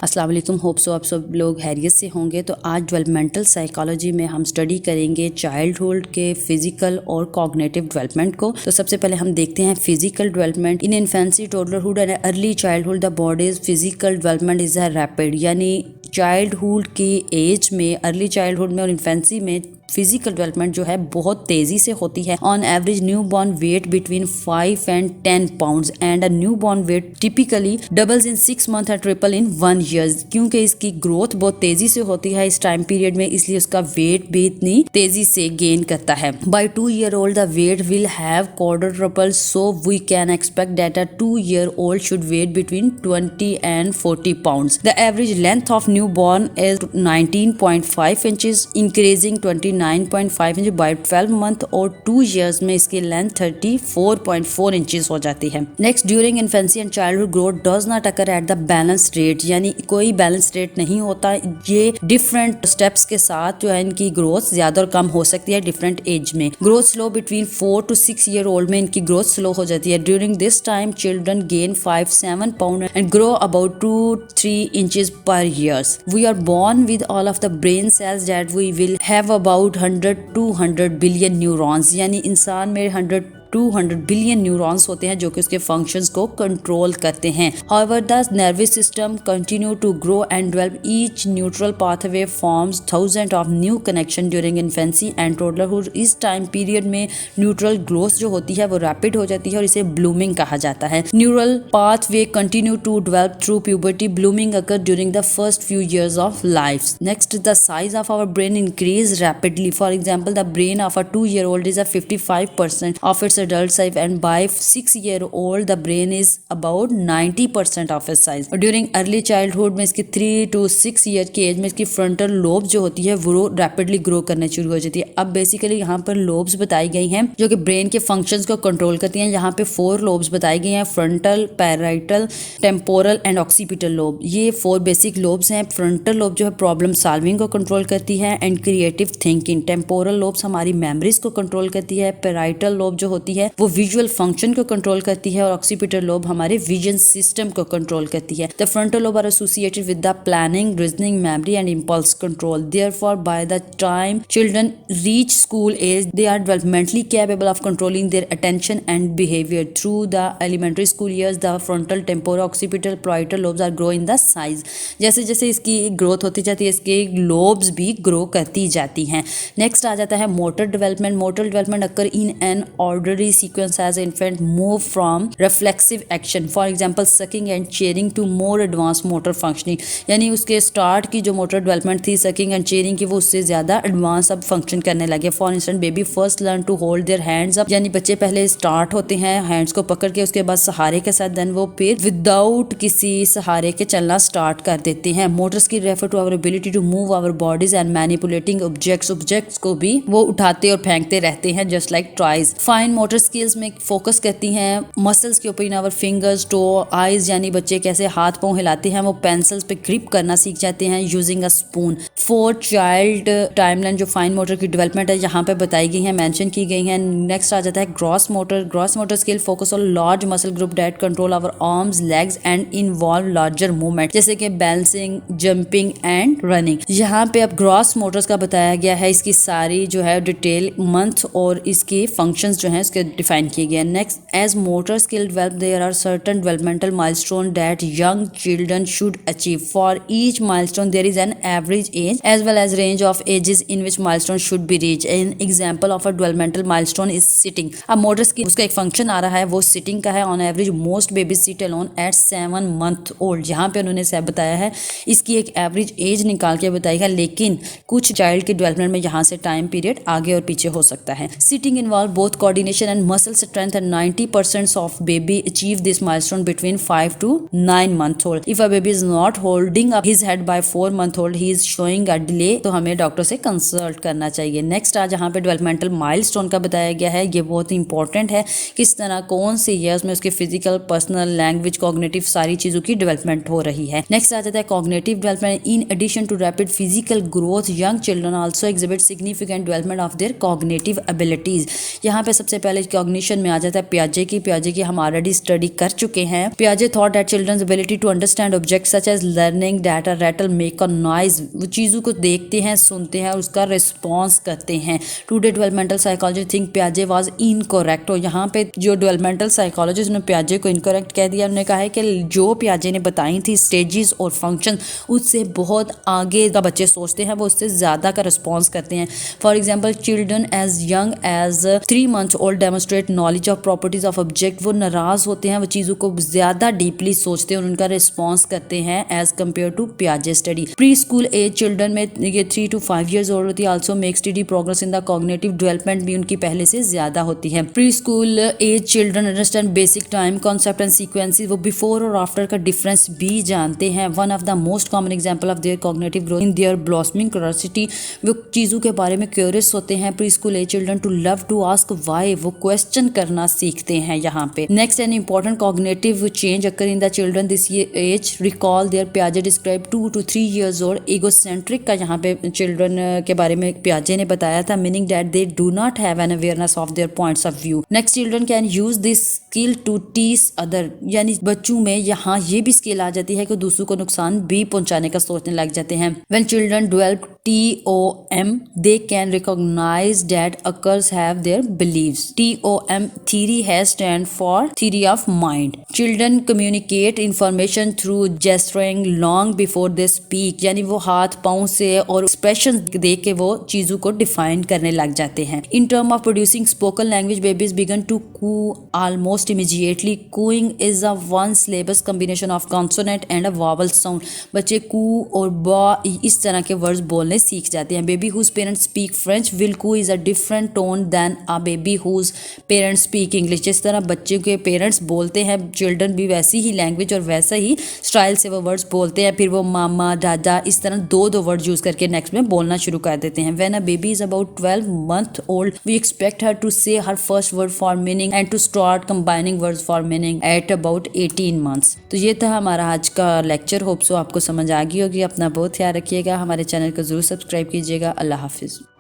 अस्सलाम वालेकुम, hope so आप सब लोग खैरियत से होंगे। तो आज डेवलपमेंटल साइकोलॉजी में हम स्टडी करेंगे चाइल्डहुड के फिजिकल और कॉग्निटिव डेवलपमेंट को। तो सबसे पहले हम देखते हैं physical development. In infancy, toddlerhood and early childhood the body's physical development is rapid, यानी चाइल्डहुड की एज में, अर्ली चाइल्डहुड में और इन्फेंसी में फिजिकल डेवलपमेंट जो है बहुत तेजी से होती है। On average newborn weight between 5 and 10 pounds and a newborn weight typically doubles in 6 months and triple in 1 year। क्योंकि इसकी ग्रोथ बहुत तेजी से होती है इस टाइम पीरियड में, इसलिए उसका वेट भी इतनी तेजी से गेन करता है। By 2 year old the weight will have quadrupled, so we can expect that a 2 year old should weight between 20 and 40 pounds। The average length of newborn is 19.5 inches, increasing 29.5 inch by 12 month, और 2 years में इसकी length 34.4 inches हो जाती है। Next, during infancy and childhood growth does not occur at the balance rate, यानी कोई balance rate नहीं होता। ये डिफरेंट स्टेप्स के साथ जो है इनकी ग्रोथ ज्यादा और कम हो सकती है डिफरेंट एज में। Growth slow between 4 to 6 year old में इनकी ग्रोथ स्लो हो जाती है। During this time children gain 5-7 pound and grow about 2-3 inches per years। We are born with all of the brain cells that we will have about 100-200 billion neurons, यानी इंसान में 100-200 billion neurons होते हैं जो कि उसके फंक्शंस को control करते हैं। However, the nervous system continue to grow and develop. Each neural pathway forms thousands of new connection during infancy and toddlerhood। इस टाइम पीरियड में न्यूट्रल ग्रोथ जो होती है वो रैपिड हो जाती है और इसे ब्लूमिंग कहा जाता है। Neural pathway continue to develop through puberty. Blooming occur during the first few years of life. Next, the size of our brain increase rapidly. For example, the brain of a 2-year-old is a 55% of its adult size, and by 6-year-old the brain is about 90% of its size। और during early childhood में इसकी 3 to 6 year की age में इसकी frontal lobes जो होती है वो रैपिडली ग्रो करना शुरू हो जाती है। अब बेसिकली यहाँ पर लोब्स बताई गई हैं जो कि ब्रेन के फंक्शंस को कंट्रोल करती हैं। यहाँ पे 4 लोब्स बताई गई हैं, frontal, parietal, temporal and occipital lobe. ये 4 बेसिक लोब्स हैं। फ्रंटल लोब जो है प्रॉब्लम सॉल्विंग को कंट्रोल करती है and creative thinking. Temporal lobes हमारी मेमोरीज को कंट्रोल करती है। पैराइटल लोब जो होती है वो विजुअल फंक्शन को कंट्रोल करती है और ऑक्सीपिटल लोब हमारे विजन सिस्टम को कंट्रोल करती है। The frontal lobe are associated with the planning, reasoning, memory and impulse control. Therefore by the time children reach school age they are developmentally capable of controlling their attention and behaviour. Through the elementary school years the frontal, temporal, occipital, parietal lobes are grow in the size. जैसे जैसे इसकी growth होती जाती है इसके lobes भी grow करती जाती हैं। नेक्स्ट आ जाता है motor development. Motor development occur in an orderly sequence as infant move from reflexive action, for example sucking and cheering, to more advanced motor functioning। यानी उसके स्टार्ट की जो मोटर डेवलपमेंट थी सकिंग एंड चेयरिंग की वो उससे ज्यादा advance अब फंक्शन करने लगे। For instant baby first learn to hold their hands up, यानी बच्चे पहले स्टार्ट होते हैं हैंड्स को पकड़ के, उसके बाद सहारे के साथ, देन वो फिर विदाउट किसी सहारे के चलना स्टार्ट कर देते हैं। मोटर्स की refer to our ability to move our bodies and manipulating objects को भी वो उठाते और फेंकते रहते हैं just like toys. Fine motor skills में फोकस करती हैं मसल्स के ऊपर, in our fingers, toe, eyes, यानी बच्चे कैसे हाथ पांव हिलाते हैं वो पेंसिल्स पे ग्रिप करना सीख जाते हैं using a spoon. 4 child timeline जो फाइन मोटर की डेवलपमेंट है यहाँ पे बताई गई है, मेंशन की गई है। नेक्स्ट आ जाता है gross motor. Gross motor skill focus on large muscle group that control our arms, legs and involve larger movement, जैसे कि बैलेंसिंग, जंपिंग एंड रनिंग। यहाँ पे अब ग्रॉस मोटर्स का बताया गया है, इसकी सारी जो है डिटेल मंथ और इसकी फंक्शंस जो है इसके डिफाइन किए गए। Next, as motor skill develop there are certain developmental milestone that young children should achieve. For each milestone there is an average age as well as range of ages in which milestone should be reach. An example of a developmental milestone is sitting. अब motor skill उसका एक function आ रहा है वो sitting का है। On average most baby sit alone at 7 month old. यहाँ पे उन्होंने सब बताया है, इसकी एक एवरेज एज निकाल के बताई है, लेकिन कुछ चाइल्ड के डेवलपमेंट में यहाँ से टाइम पीरियड आगे और पीछे हो सकता है। Sitting involve both coordination and muscle strength and 90% of baby achieve this milestone between 5 to 9 months old. If a baby is not holding up his head by 4 month old, he is showing a delay, तो हमें doctor से consult करना चाहिए। Next आज यहाँ पे developmental milestone का बताया गया है, ये बहुत इंपॉर्टेंट है, किस तरह कौन से ईयर्स में उसके फिजिकल, पर्सनल, लैंग्वेज, कॉग्निटिव सारी चीजों की डेवलपमेंट हो रही है। नेक्स्ट आ जाता है cognitive development. In addition to rapid physical growth young children also exhibit significant development of their cognitive abilities. यहाँ पे सबसे पहले पहले कॉग्निशन में आ जाता है पियाजे की हम ऑलरेडी स्टडी कर चुके हैं। पियाजे thought that children's ability to understand objects such as learning data rattle make a noise, वो चीज़ों को देखते हैं, सुनते हैं और उसका रिस्पॉन्स करते हैं। टुडे डेवलपमेंटल साइकोलॉजी थिंक पियाजे वाज इनकरेक्ट। और यहाँ पे जो डेवलपमेंटल साइकोलॉजिस्ट ने पियाजे को इनकरेक्ट कह दिया। उन्होंने कहा है कि जो पियाजे ने बताई थी स्टेजेस और फंक्शन, उससे बहुत आगे का बच्चे सोचते हैं, वो उससे ज़्यादा का रिस्पॉन्स करते हैं। For example children as young as 3 months old demonstrate knowledge of properties of object. वो नाराज होते हैं, वो चीज़ों को ज़्यादा डीपली सोचते हैं और उनका रिस्पॉन्स करते हैं एज कम्पेयर टू पियाजे study. Preschool age children में ये 3 to 5 years ओल्ड होती है। Also make study progress in the cognitive development भी उनकी पहले से ज़्यादा होती है। Preschool age children understand basic time concept and sequences, वो बिफोर और आफ्टर का डिफरेंस भी जानते हैं। One of the most common example of their cognitive growth in their blossoming curiosity, वो चीज़ों के बारे में क्यूरियस होते हैं। Preschool age children to love to ask why, वो क्वेश्चन करना सीखते हैं यहाँ पे। Next an important cognitive change occur in the children this age, recall their पियाजे describe 2 to 3 years old egocentric का यहाँ पे चिल्ड्रन के बारे में पियाजे ने बताया था, meaning that they do not have an awareness of their points of view. Next children can use this skill to teach other, यानी बच्चों में यहाँ ये भी स्किल आ जाती है कि दूसरों को नुकसान भी पहुंचाने का सोचने लग जाते हैं। When children develop TOM, they can recognize that occurs have their beliefs. TOM theory has stand for theory of mind. Children communicate information through gesturing long before they speak, यानी वो हाथ पाँव से और एक्सप्रेशन दे के वो चीज़ों को डिफाइन करने लग जाते हैं। In term of producing spoken language, babies begin to coo almost immediately. Cooing is a one syllable combination of consonant and a vowel sound. बच्चे कू और बा इस तरह के वर्ड्स बोलने सीख जाते हैं। Baby whose parents speak French will coo is a different tone than a baby whose parents speak English. जिस तरह बच्चे के पेरेंट्स बोलते हैं, चिल्ड्रन भी वैसी ही लैंग्वेज और वैसा ही स्टाइल से वो वर्ड्स बोलते हैं। फिर वो मामा दादा इस तरह दो वर्ड्स यूज करके नेक्स्ट में बोलना शुरू कर देते हैं। When a baby is about 12 months old we expect her to say her first word for meaning and to start combining words for meaning at about 18 months। तो ये था हमारा आज का लेक्चर। होप सो आपको समझ आ गई होगी। अपना बहुत ख्याल रखिएगा। हमारे चैनल को जरूर सब्सक्राइब कीजिएगा। अल्लाह हाफिज़।